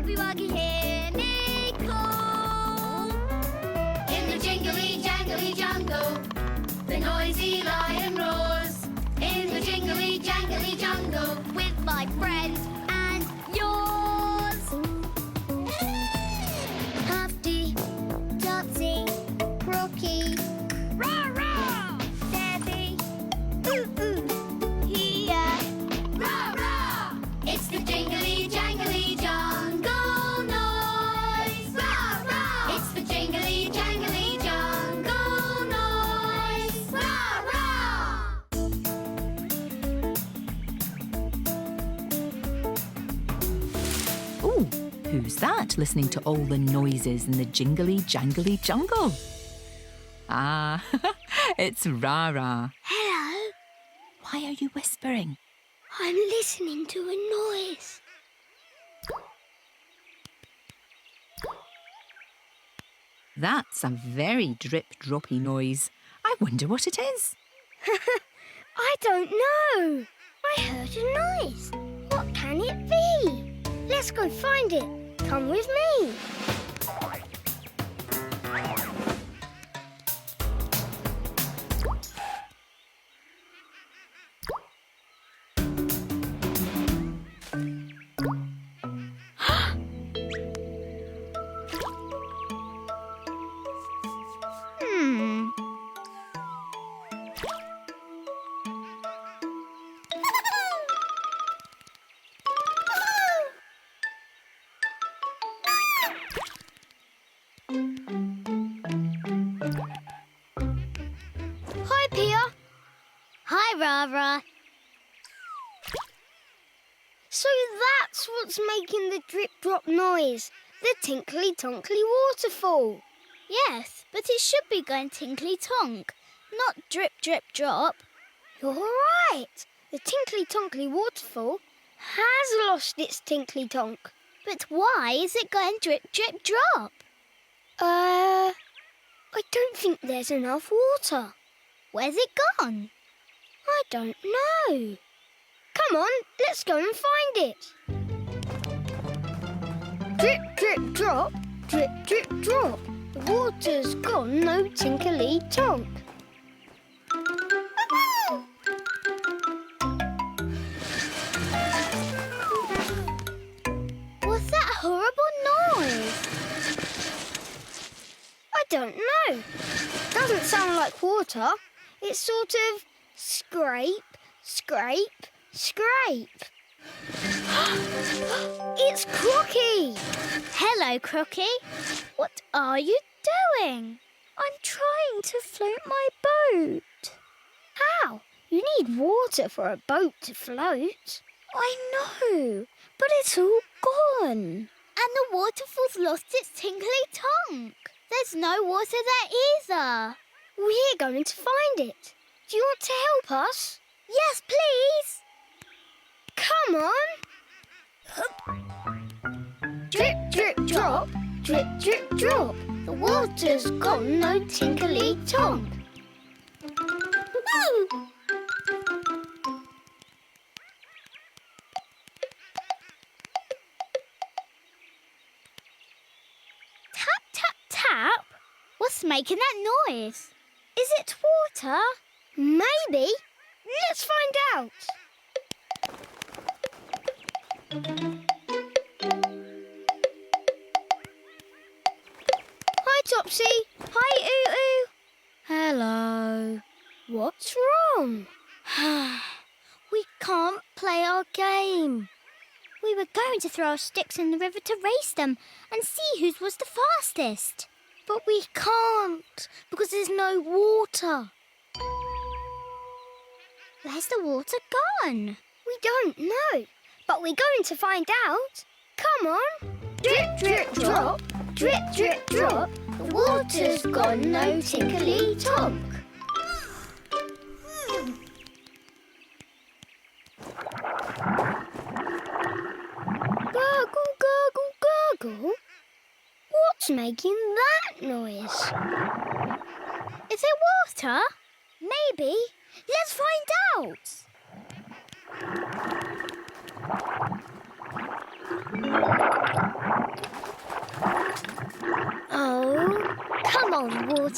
Wuggy wuggy, hear me call. In the jingly jangly jungle, the noisy lion roars. In the jingly jangly jungle, with my friends and yours. Humpty, Topsy, Rocky, rah rah. Debbie, ooh ooh, here, rah rah. It's the jingly jangly jungle noise, rah rah. It's the jingly jangly jungle noise, rah rah. Ooh, who's that listening to all the noises in the jingly jangly jungle? Ah, it's Rara. Hello, Why are you whispering? I'm listening to a noise. That's a very drip-droppy noise. I wonder what it is. I don't know. I heard a noise. What can it be? Let's go find it. Come with me. Hi, Pia. Hi, Rara. So that's what's making the drip-drop noise. The tinkly-tonkly waterfall. Yes, but it should be going tinkly-tonk, not drip-drip-drop. You're right. The tinkly-tonkly waterfall has lost its tinkly-tonk. But why is it going drip-drip-drop? I don't think there's enough water. Where's it gone? I don't know. Come on, let's go and find it. Drip, drip, drop. Drip, drip, drop. The water's gone, no tinkly tonk. What's that horrible noise? I don't know. Doesn't sound like water. It's sort of scrape, scrape, scrape. It's Crocky. Hello, Crocky. What are you doing? I'm trying to float my boat. How? You need water for a boat to float. I know, but it's all gone. And the waterfall's lost its tinkly tonk. There's no water there either. We're going to find it. Do you want to help us? Yes, please. Come on. Drip, drip, drop. Drip, drip, drop. The water's gone, no tinkly tonk. Tap, tap, tap. What's making that noise? Is it water? Maybe. Let's find out. Hi, Topsy. Hi, Oo. Hello. What's wrong? We can't play our game. We were going to throw our sticks in the river to race them and see whose was the fastest. But we can't because there's no water. Where's the water gone? We don't know, but we're going to find out. Come on. Drip, drip, drop. Drip, drip, drop. The water's gone, no tinkly tonk. Gurgle, gurgle, gurgle. What's making that noise? Is it water? Maybe. Let's find out.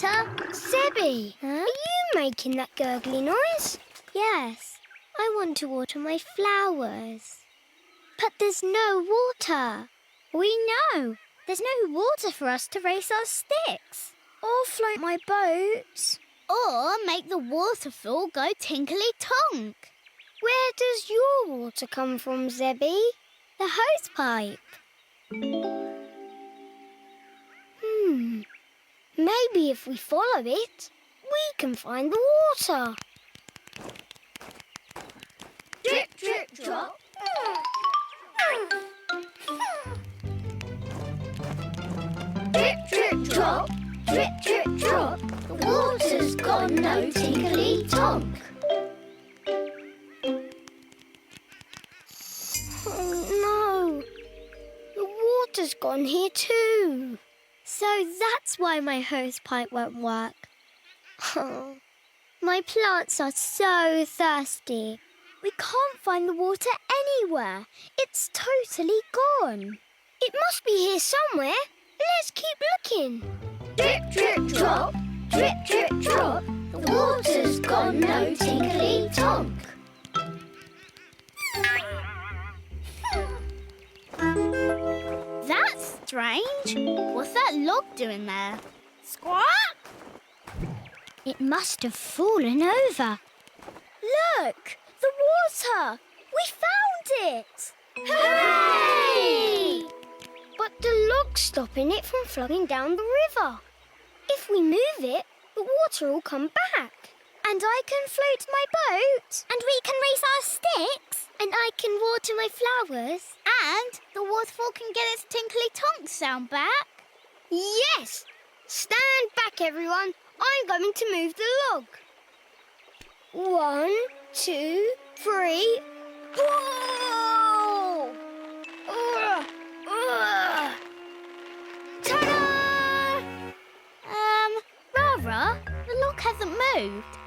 water. Zebby, are you making that gurgly noise? Yes, I want to water my flowers. But there's no water. We know. There's no water for us to race our sticks. Or float my boat. Or make the waterfall go tinkly-tonk. Where does your water come from, Zebby? The hose pipe. Maybe if we follow it, we can find the water. Drip, drip, drop. Drip, drip, drop. Drip, drip, drop. The water's gone no tinkly-tonk. Oh, no. The water's gone here too. So that's why my hose pipe won't work. Oh, my plants are so thirsty. We can't find the water anywhere. It's totally gone. It must be here somewhere. Let's keep looking. Drip, drip, drop. Drip, drip, drop. The water's gone no tinkly-tonk. That's strange. What's that log doing there? Squawk! It must have fallen over. Look! The water! We found it! Hooray! But the log's stopping it from flowing down the river. If we move it, the water will come back. And I can float my boat. And we can race our sticks. And I can water my flowers. And the waterfall can get its tinkly-tonk sound back. Yes! Stand back, everyone. I'm going to move the log. 1, 2, 3. Whoa! Ta-da! Rara, the log hasn't moved.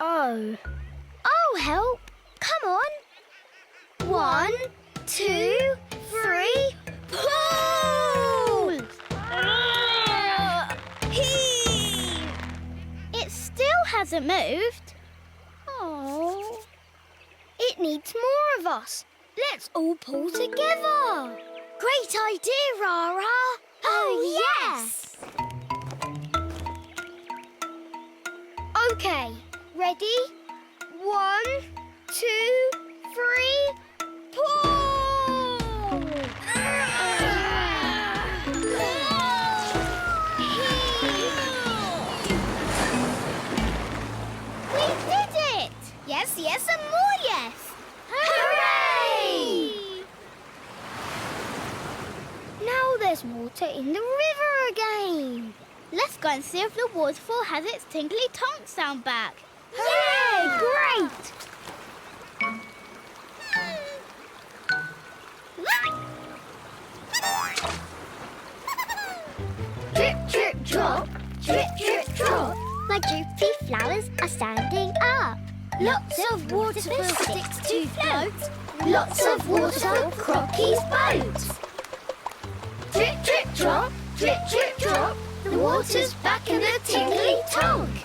Oh. I'll help. Come on. 1, 2, 3. Pull! Heave! It still hasn't moved. Oh. It needs more of us. Let's all pull together. Great idea, Rara. Oh, yes. Okay, ready? 1, 2, 3, pull! We did it! Yes, yes, and more yes! Hooray! Now there's water in the river again. Let's go and see if the waterfall has its tinkly-tonk sound back. Yay! Great! Drip, drip, drop. Drip, drip, drop. My droopy flowers are standing up. Lots of water for sticks to float. Lots of water for Crocky's boat. Drip, drip, drop. Drip, drip, drop. The water's back in the tinkly-tonk.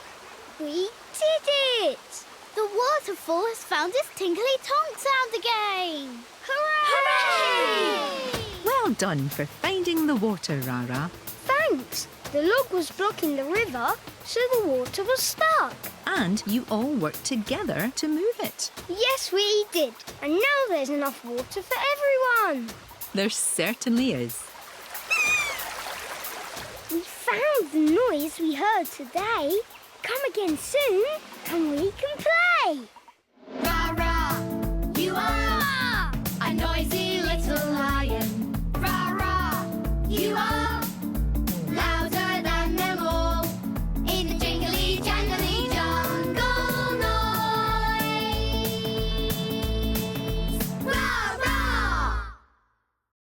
We did it! The waterfall has found its tinkly-tonk sound again. Hooray! Well done for finding the water, Rara. Thanks. The log was blocking the river, so the water was stuck. And you all worked together to move it. Yes, we did. And now there's enough water for everyone. There certainly is. We found the noise we heard today. Come again soon and we can play.